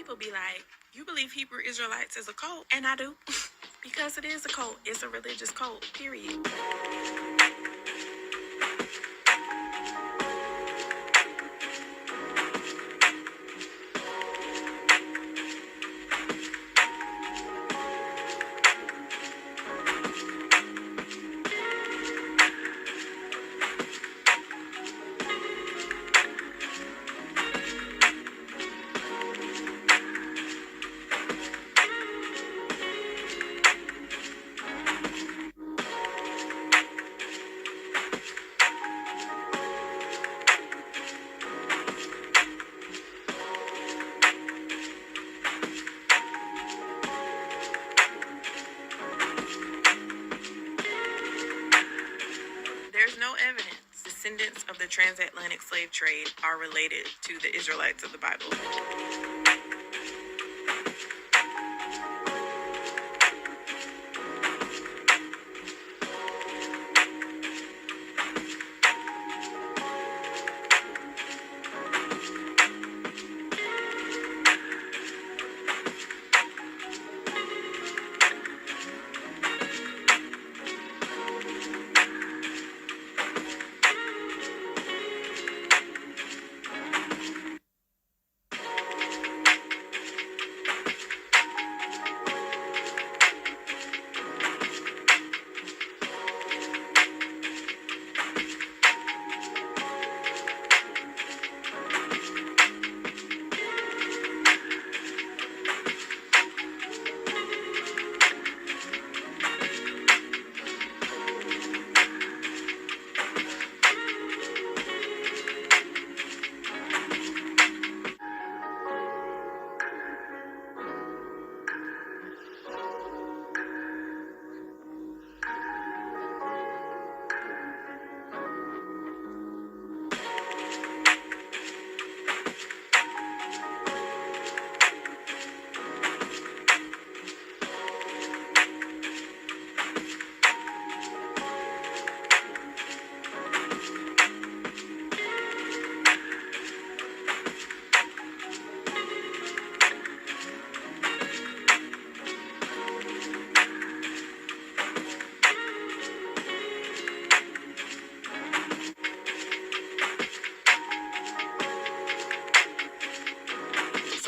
people be like, you believe Hebrew Israelites is a cult? And I do. Because it is a cult. It's a religious cult, period. There's no evidence descendants of the transatlantic slave trade are related to the Israelites of the Bible.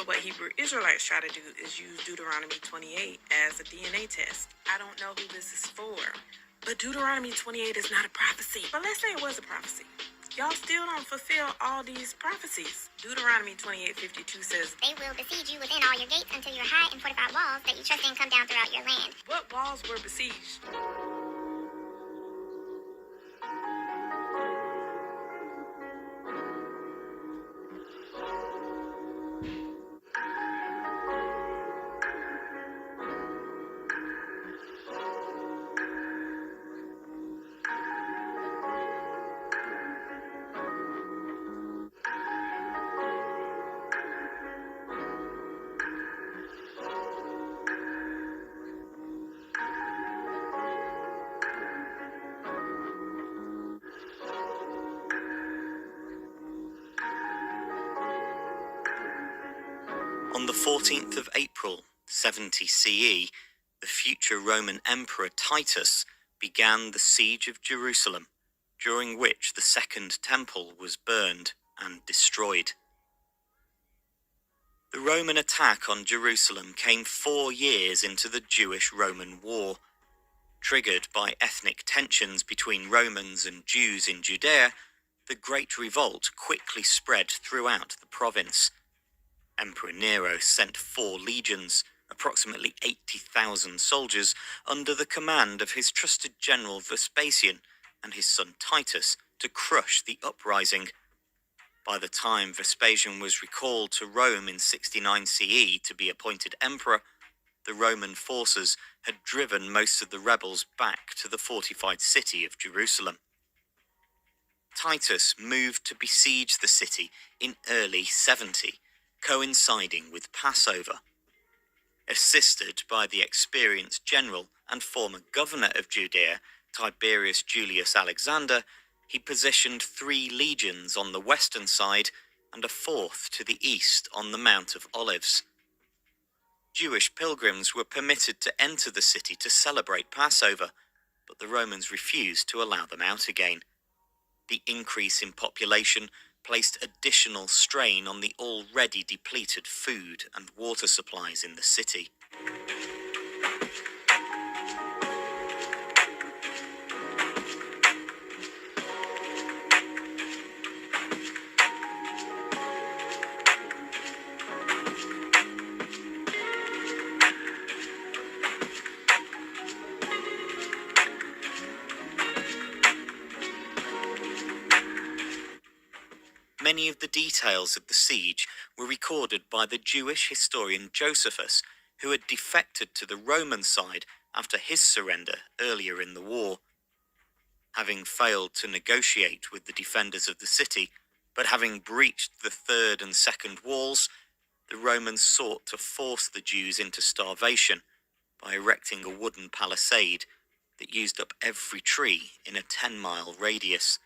What Hebrew Israelites try to do is use Deuteronomy 28 as a DNA test. I don't know who this is for, but Deuteronomy 28 is not a prophecy. But let's say it was a prophecy. Y'all still don't fulfill all these prophecies. Deuteronomy 28:52 says, "They will besiege you within all your gates until your high and fortified walls that you trust in come down throughout your land." What walls were besieged? On the 14th of April, 70 CE, the future Roman Emperor Titus began the siege of Jerusalem, during which the Second Temple was burned and destroyed. The Roman attack on Jerusalem came 4 years into the Jewish-Roman War. Triggered by ethnic tensions between Romans and Jews in Judea, the Great Revolt quickly spread throughout the province. Emperor Nero sent 4 legions, approximately 80,000 soldiers, under the command of his trusted general Vespasian and his son Titus to crush the uprising. By the time Vespasian was recalled to Rome in 69 CE to be appointed emperor, the Roman forces had driven most of the rebels back to the fortified city of Jerusalem. Titus moved to besiege the city in early 70, coinciding with Passover. Assisted by the experienced general and former governor of Judea, Tiberius Julius Alexander, he positioned 3 legions on the western side and a 4th to the east on the Mount of Olives. Jewish pilgrims were permitted to enter the city to celebrate Passover, but the Romans refused to allow them out again. The increase in population placed additional strain on the already depleted food and water supplies in the city. Many of the details of the siege were recorded by the Jewish historian Josephus, who had defected to the Roman side after his surrender earlier in the war. Having failed to negotiate with the defenders of the city, but having breached the third and second walls, the Romans sought to force the Jews into starvation by erecting a wooden palisade that used up every tree in a 10-mile radius.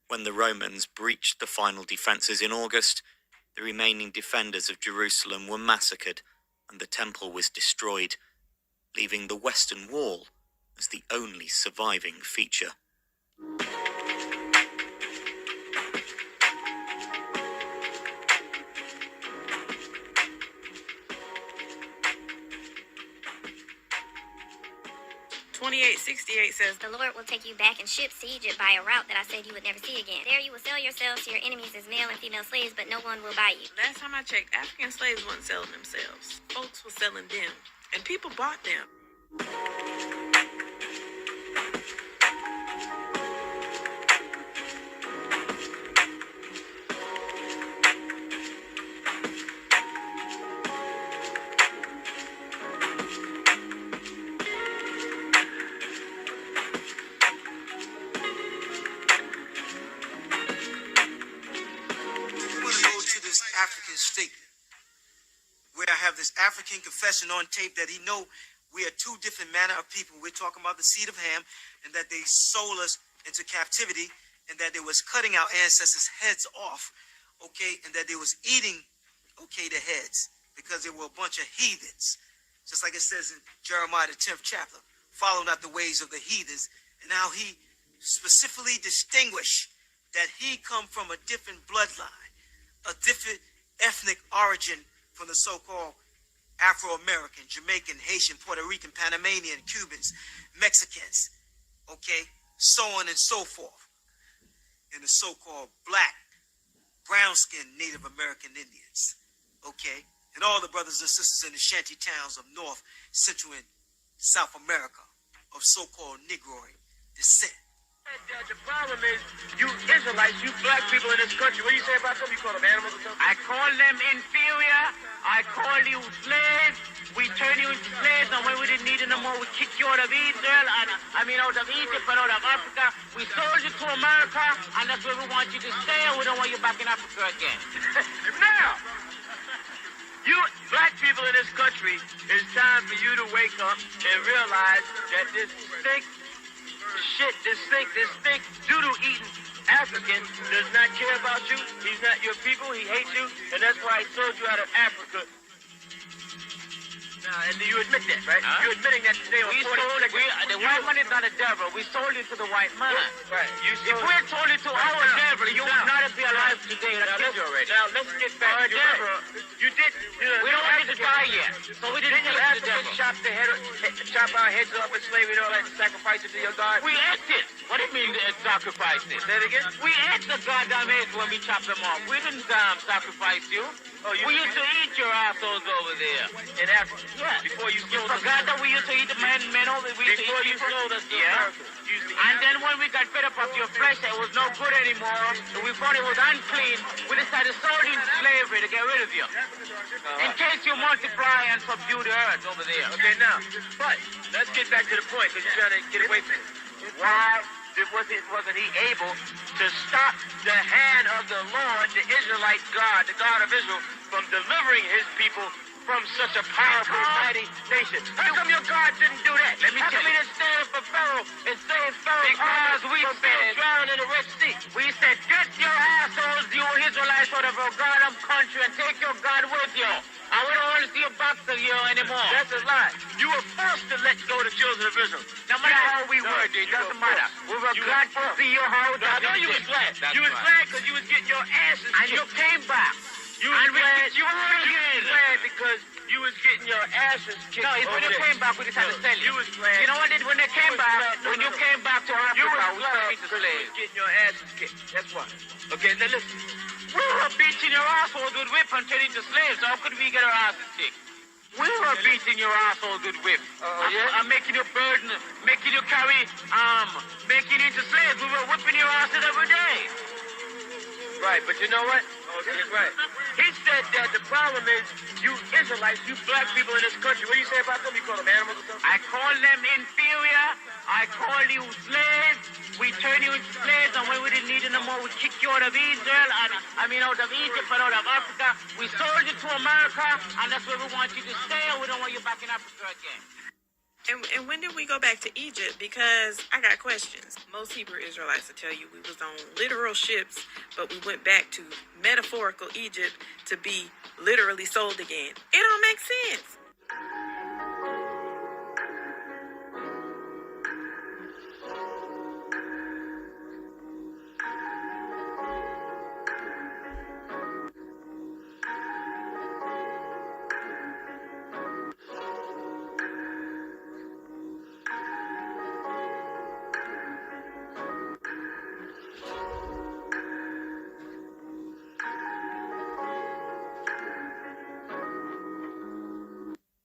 When the Romans breached the final defences in August, the remaining defenders of Jerusalem were massacred and the temple was destroyed, leaving the Western Wall as the only surviving feature. $28.68 says, The Lord will take you back in ships to Egypt by a route that I said you would never see again. There you will sell yourselves to your enemies as male and female slaves, but no one will buy you. last time I checked, African slaves weren't selling themselves. Folks were selling them, and people bought them. African statement where I have this African confession on tape that he know we are two different manner of people. We're talking about the seed of Ham, and that they sold us into captivity, and that they was cutting our ancestors' heads off, okay, and that they was eating, okay, the heads because they were a bunch of heathens, just like it says in Jeremiah the 10th chapter, follow not the ways of the heathens. And now he specifically distinguished that he come from a different bloodline, a different ethnic origin from the so-called Afro-American, Jamaican, Haitian, Puerto Rican, Panamanian, Cubans, Mexicans, okay, so on and so forth, and the so-called black, brown-skinned Native American Indians, okay, and all the brothers and sisters in the shanty towns of North, Central, and South America of so-called Negroid descent. The problem is, you Israelites, you black people in this country, what do you say about them? You call them animals or something? I call them inferior. I call you slaves. We turn you into slaves, and when we didn't need you no more, we kick you out of Israel, and out of Egypt and out of Africa. We sold you to America, and that's where we want you to stay, and we don't want you back in Africa again. Now, you black people in this country, it's time for you to wake up and realize that this stink doodle eating African does not care about you. He's not your people. He hates you, and that's why he sold you out of Africa. And you admit that, right? Huh? You're admitting that today on the white man is not a devil. We sold it to the white man. Right. If we had sold it to our devil, you would not be alive today. Now, let's get back to devil. You did. We don't want you to die yet. So we didn't have to chop our heads off in slavery and all that and sacrifice it to your God. We ate it. What do you mean sacrifice it? Say it again? We ate the goddamn heads when we chopped them off. We didn't sacrifice you. We used to eat your assholes over there. In Africa? Yeah. Before you sold us. Forgot that we used to eat the men over there. Before you sold us to America. And then when we got fed up of your flesh, it was no good anymore, and we thought it was unclean, we decided to sold you into slavery to get rid of you. In case you multiply and subdue the earth over there. Okay, now, but let's get back to the point, because you're trying to get away from it. Why wasn't he able to stop the hand of the Lord, the Israelite God, the God of Israel, from delivering his people from such a powerful, mighty nation? How come your God didn't do that? Let me tell you. How come he didn't stand up for Pharaoh and save Pharaoh? Because we said, drown in the Red Sea. We said, get your assholes, you Israelites, out of your goddamn country, and take your God with you. I wouldn't want to see a box of you anymore. That's a lie. You were forced to let go of the children of Israel. No matter how we were, it doesn't matter. We were glad to see your house. I know you was glad. You was glad because you was getting your asses kicked. And you came back. You was glad. You were glad because you was getting your asses kicked. No, when you came back, we just had to sell you. You was glad. You know what? When they came back, when you came back to Africa, you was glad because you was getting your asses kicked. That's why. Okay, now listen. We were beating your assholes with whip and turning into slaves. How could we get our asses kicked? We were beating your assholes with whip. Yeah? I'm making you burden, making you carry, making you into slaves. We were whipping your asses every day. Right, but you know what? Okay, right. He said that the problem is you Israelites, you black people in this country. What do you say about them? You call them animals or something? I call them inferior. I call you slaves. We turn you into slaves, and when we didn't need you no more, we kick you out of Israel, and out of Egypt and out of Africa. We sold you to America, and that's where we want you to stay, and we don't want you back in Africa again. And when did we go back to Egypt? Because I got questions. Most Hebrew Israelites will tell you we was on literal ships, but we went back to metaphorical Egypt to be literally sold again. It don't make sense.